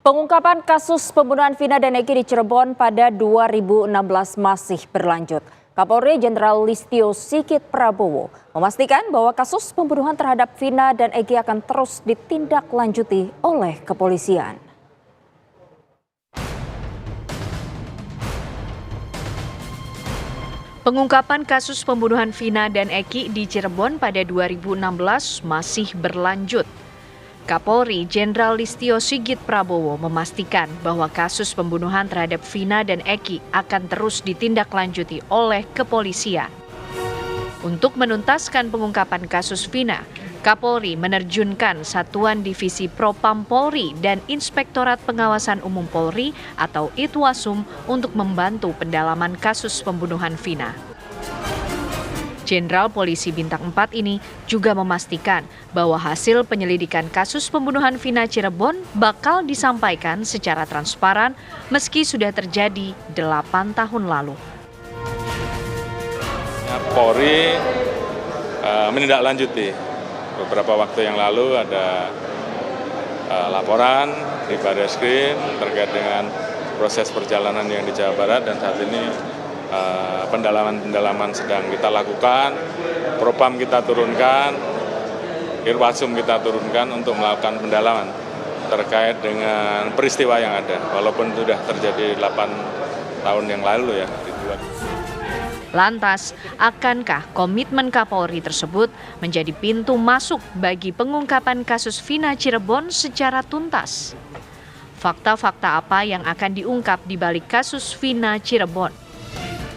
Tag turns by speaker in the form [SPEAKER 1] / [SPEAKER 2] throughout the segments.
[SPEAKER 1] Pengungkapan kasus pembunuhan Vina dan Eki di Cirebon pada 2016 masih berlanjut. Kapolri Jenderal Listio Sigit Prabowo memastikan bahwa kasus pembunuhan terhadap Vina dan Eki akan terus ditindaklanjuti oleh kepolisian.
[SPEAKER 2] Pengungkapan kasus pembunuhan Vina dan Eki di Cirebon pada 2016 masih berlanjut. Kapolri Jenderal Listio Sigit Prabowo memastikan bahwa kasus pembunuhan terhadap Vina dan Eki akan terus ditindaklanjuti oleh kepolisian. Untuk menuntaskan pengungkapan kasus Vina, Kapolri menerjunkan Satuan Divisi Propam Polri dan Inspektorat Pengawasan Umum Polri atau Itwasum untuk membantu pendalaman kasus pembunuhan Vina. Jenderal Polisi Bintang 4 ini juga memastikan bahwa hasil penyelidikan kasus pembunuhan Vina Cirebon bakal disampaikan secara transparan meski sudah terjadi 8 tahun lalu.
[SPEAKER 3] Polri menindaklanjuti. Beberapa waktu yang lalu ada laporan di Barreskrim terkait dengan proses perjalanan yang di Jawa Barat dan saat ini pendalaman sedang kita lakukan, Propam kita turunkan, Irwasum kita turunkan untuk melakukan pendalaman terkait dengan peristiwa yang ada, walaupun sudah terjadi 8 tahun yang lalu ya.
[SPEAKER 2] Lantas, akankah komitmen Kapolri tersebut menjadi pintu masuk bagi pengungkapan kasus Vina Cirebon secara tuntas? Fakta-fakta apa yang akan diungkap di balik kasus Vina Cirebon?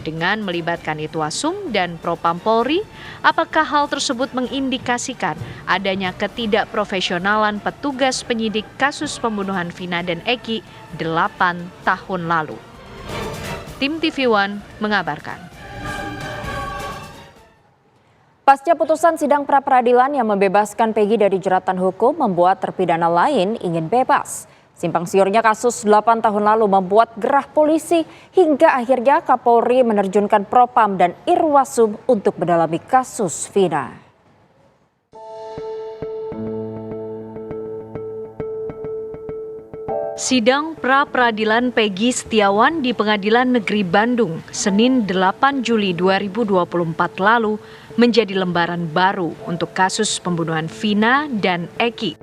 [SPEAKER 2] Dengan melibatkan Itwasum dan Propam Polri, apakah hal tersebut mengindikasikan adanya ketidakprofesionalan petugas penyidik kasus pembunuhan Vina dan Eki 8 tahun lalu? Tim TV One mengabarkan.
[SPEAKER 1] Pasca putusan sidang pra-peradilan yang membebaskan Peggy dari jeratan hukum membuat terpidana lain ingin bebas. Simpang siurnya kasus 8 tahun lalu membuat gerah polisi hingga akhirnya Kapolri menerjunkan Propam dan Irwasum untuk mendalami kasus Vina.
[SPEAKER 2] Sidang pra-peradilan Peggy Setiawan di Pengadilan Negeri Bandung, Senin 8 Juli 2024 lalu menjadi lembaran baru untuk kasus pembunuhan Vina dan Eki.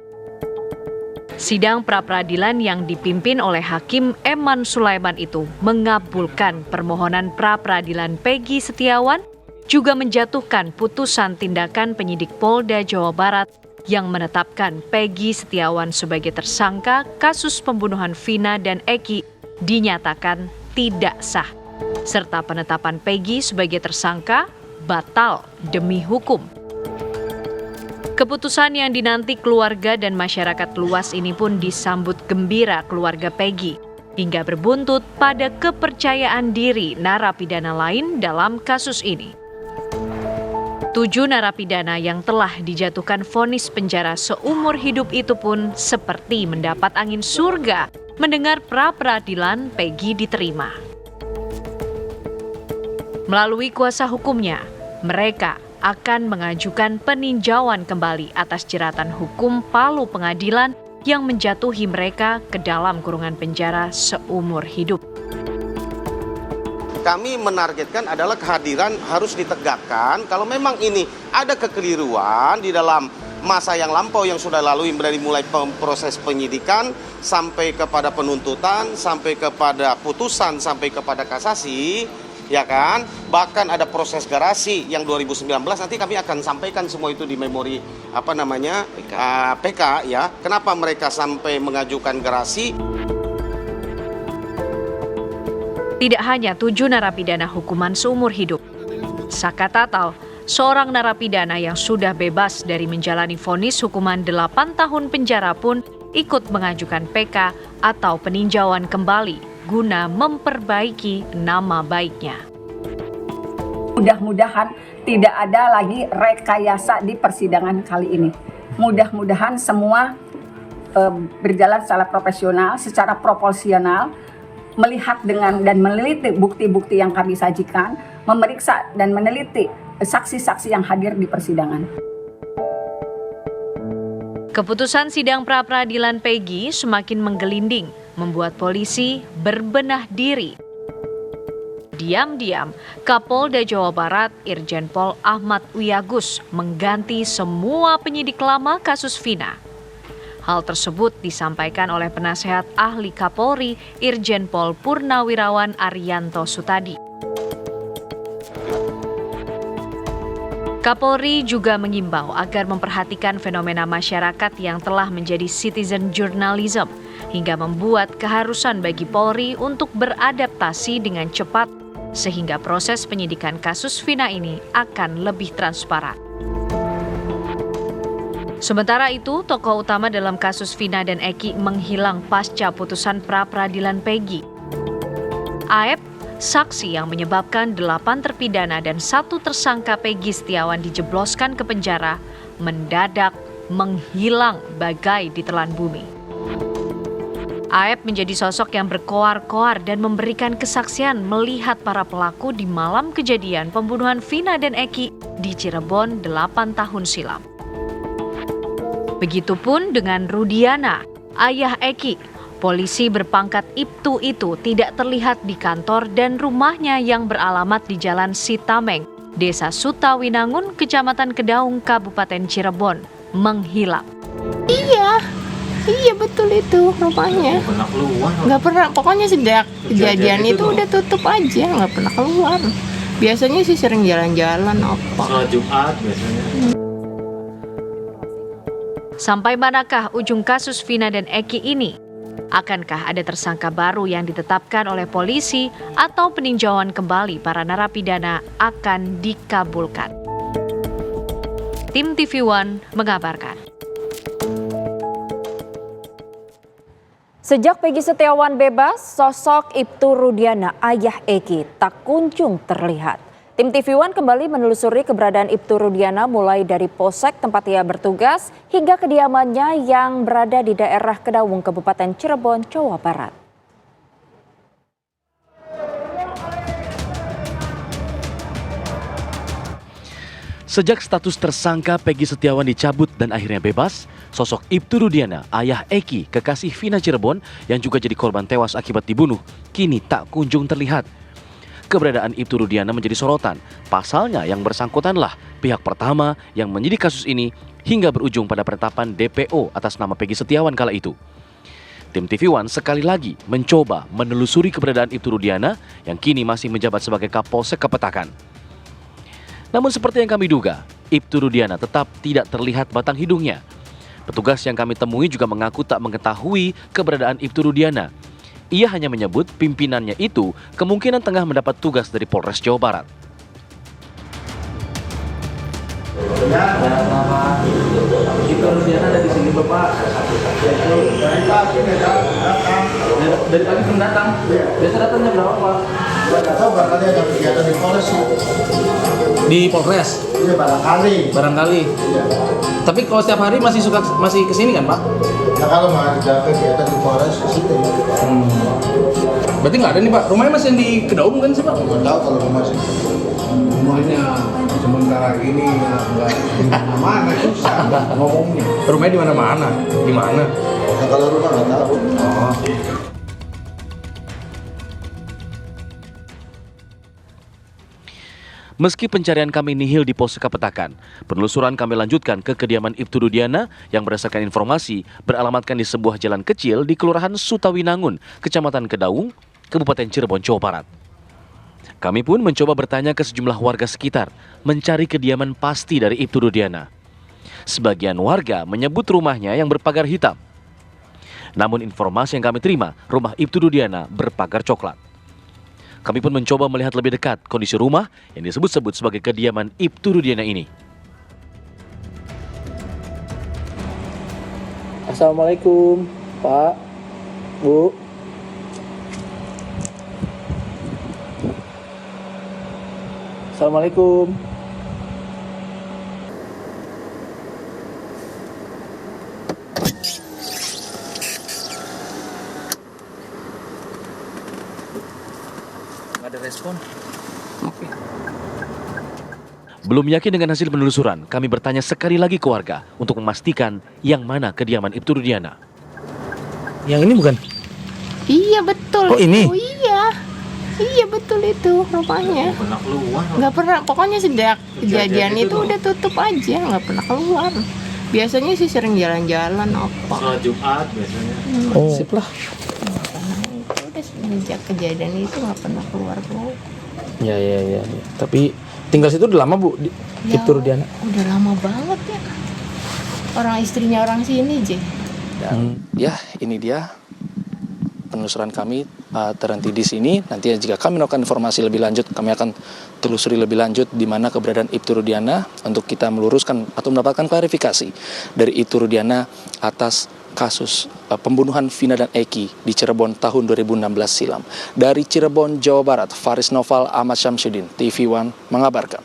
[SPEAKER 2] Sidang pra-peradilan yang dipimpin oleh Hakim Eman Sulaiman itu mengabulkan permohonan pra-peradilan Peggy Setiawan, juga menjatuhkan putusan tindakan penyidik Polda Jawa Barat yang menetapkan Peggy Setiawan sebagai tersangka kasus pembunuhan Vina dan Eki dinyatakan tidak sah, serta penetapan Peggy sebagai tersangka batal demi hukum. Keputusan yang dinanti keluarga dan masyarakat luas ini pun disambut gembira keluarga Peggy, hingga berbuntut pada kepercayaan diri narapidana lain dalam kasus ini. 7 narapidana yang telah dijatuhkan vonis penjara seumur hidup itu pun seperti mendapat angin surga mendengar pra-peradilan Peggy diterima. Melalui kuasa hukumnya, mereka akan mengajukan peninjauan kembali atas jeratan hukum palu pengadilan yang menjatuhi mereka ke dalam kurungan penjara seumur hidup.
[SPEAKER 4] Kami menargetkan adalah kehadiran harus ditegakkan kalau memang ini ada kekeliruan di dalam masa yang lampau yang sudah lalu dari mulai proses penyidikan sampai kepada penuntutan, sampai kepada putusan, sampai kepada kasasi. Ya kan, bahkan ada proses garasi yang 2019 nanti kami akan sampaikan semua itu di memori PK ya. Kenapa mereka sampai mengajukan garasi?
[SPEAKER 2] Tidak hanya 7 narapidana hukuman seumur hidup. Saka Tatal, seorang narapidana yang sudah bebas dari menjalani vonis hukuman 8 tahun penjara pun ikut mengajukan PK atau peninjauan kembali guna memperbaiki nama baiknya.
[SPEAKER 5] Mudah-mudahan tidak ada lagi rekayasa di persidangan kali ini. Mudah-mudahan semua berjalan secara profesional, secara proporsional, melihat dengan dan meneliti bukti-bukti yang kami sajikan, memeriksa dan meneliti saksi-saksi yang hadir di persidangan.
[SPEAKER 2] Keputusan sidang pra-peradilan Peggy semakin menggelinding, membuat polisi berbenah diri. Diam-diam, Kapolda Jawa Barat Irjen Pol Ahmad Wiyagus mengganti semua penyidik lama kasus Vina. Hal tersebut disampaikan oleh penasehat ahli Kapolri Irjen Pol Purnawirawan Arianto Sutadi. Kapolri juga mengimbau agar memperhatikan fenomena masyarakat yang telah menjadi citizen journalism hingga membuat keharusan bagi Polri untuk beradaptasi dengan cepat sehingga proses penyidikan kasus Vina ini akan lebih transparan. Sementara itu, tokoh utama dalam kasus Vina dan Eki menghilang pasca putusan pra-peradilan Peggy. Aep, saksi yang menyebabkan 8 terpidana dan 1 tersangka Peggy Setiawan dijebloskan ke penjara, mendadak menghilang bagai ditelan bumi. Aep menjadi sosok yang berkoar-koar dan memberikan kesaksian melihat para pelaku di malam kejadian pembunuhan Vina dan Eki di Cirebon 8 tahun silam. Begitupun dengan Rudiana, ayah Eki. Polisi berpangkat Ibtu itu tidak terlihat di kantor dan rumahnya yang beralamat di Jalan Sitameng, Desa Sutawinangun, Kecamatan Kedaung, Kabupaten Cirebon, menghilang.
[SPEAKER 6] Iya betul itu rumahnya. Nggak pernah, pokoknya sejak kejadian itu udah tutup aja, nggak pernah keluar. Biasanya sih sering jalan-jalan apa.
[SPEAKER 7] Sholat Jumat biasanya.
[SPEAKER 2] Sampai manakah ujung kasus Vina dan Eki ini? Akankah ada tersangka baru yang ditetapkan oleh polisi atau peninjauan kembali para narapidana akan dikabulkan? Tim TV One mengabarkan.
[SPEAKER 1] Sejak Peggy Setiawan bebas, sosok Ibtu Rudiana, ayah Eki, tak kunjung terlihat. Tim TV One kembali menelusuri keberadaan Ibtu Rudiana mulai dari Polsek tempat ia bertugas hingga kediamannya yang berada di daerah Kedaung, Kabupaten Cirebon, Jawa Barat.
[SPEAKER 7] Sejak status tersangka Peggy Setiawan dicabut dan akhirnya bebas, sosok Ibtu Rudiana, ayah Eki, kekasih Vina Cirebon yang juga jadi korban tewas akibat dibunuh, kini tak kunjung terlihat. Keberadaan Ibtu Rudiana menjadi sorotan. Pasalnya yang bersangkutanlah pihak pertama yang menyidik kasus ini hingga berujung pada penetapan DPO atas nama Peggy Setiawan kala itu. Tim TV One sekali lagi mencoba menelusuri keberadaan Ibtu Rudiana yang kini masih menjabat sebagai Kapolsek Kapetakan. Namun seperti yang kami duga, Ibtu Rudiana tetap tidak terlihat batang hidungnya. Petugas yang kami temui juga mengaku tak mengetahui keberadaan Ibtu Rudiana. Ia hanya menyebut pimpinannya itu kemungkinan tengah mendapat tugas dari Polres Jawa Barat.
[SPEAKER 8] Ibtu Rudiana ada di sini Bapak. Dari pagi belum datang. Biasa datangnya berapa Pak?
[SPEAKER 9] Nggak tahu barangkali ada kegiatan di Polres.
[SPEAKER 8] Di Polres.
[SPEAKER 9] Iya
[SPEAKER 8] Barangkali.
[SPEAKER 9] Iya.
[SPEAKER 8] Tapi kalau setiap hari masih kesini kan Pak?
[SPEAKER 9] Nah kalau mau ada kegiatan di Polres ke situ.
[SPEAKER 8] Berarti nggak ada nih Pak. Rumahnya masih yang di Kedaung kan sih Pak?
[SPEAKER 9] Nggak tahu kalau rumah sih.
[SPEAKER 10] Rumahnya sementara ini nggak di mana-mana, susah ngomongnya.
[SPEAKER 8] Rumahnya di mana-mana. Di mana?
[SPEAKER 9] Nah kalau rumah nggak tahu.
[SPEAKER 8] Oh.
[SPEAKER 7] Meski pencarian kami nihil di Polsek Kapetakan, penelusuran kami lanjutkan ke kediaman Ibtu Rudiana yang berdasarkan informasi beralamatkan di sebuah jalan kecil di Kelurahan Sutawinangun, Kecamatan Kedaung, Kabupaten Cirebon, Jawa Barat. Kami pun mencoba bertanya ke sejumlah warga sekitar, mencari kediaman pasti dari Ibtu Rudiana. Sebagian warga menyebut rumahnya yang berpagar hitam. Namun informasi yang kami terima, rumah Ibtu Rudiana berpagar coklat. Kami pun mencoba melihat lebih dekat kondisi rumah yang disebut-sebut sebagai kediaman Ibtu Rudiana ini.
[SPEAKER 8] Assalamualaikum, Pak, Bu. Assalamualaikum. Nggak ada respon. Oke.
[SPEAKER 7] Belum yakin dengan hasil penelusuran, kami bertanya sekali lagi ke warga untuk memastikan yang mana kediaman Ibtu Rudiana.
[SPEAKER 8] Yang ini bukan?
[SPEAKER 6] Iya betul.
[SPEAKER 8] Oh, ini?
[SPEAKER 6] Oh, iya betul itu rumahnya. Nggak pernah. Pokoknya sejak kejadian itu udah tutup aja, nggak pernah keluar. Biasanya sih sering jalan-jalan apa.
[SPEAKER 11] Sholat Jumat biasanya.
[SPEAKER 8] Oh, sip lah.
[SPEAKER 6] Udah sejak kejadian itu nggak pernah keluar.
[SPEAKER 8] Ya. Tapi tinggal situ udah lama, Bu, di Ibtu Rudiana?
[SPEAKER 6] Udah lama banget ya. Orang istrinya orang sini, J.
[SPEAKER 8] Dan ya, ini dia penelusuran kami terhenti di sini. Nanti jika kami melakukan informasi lebih lanjut, kami akan telusuri lebih lanjut di mana keberadaan Ibtu Rudiana untuk kita meluruskan atau mendapatkan klarifikasi dari Ibtu Rudiana atas kasus pembunuhan Vina dan Eki di Cirebon tahun 2016 silam. Dari Cirebon, Jawa Barat, Faris Noval, Ahmad Syamsuddin, TV One mengabarkan.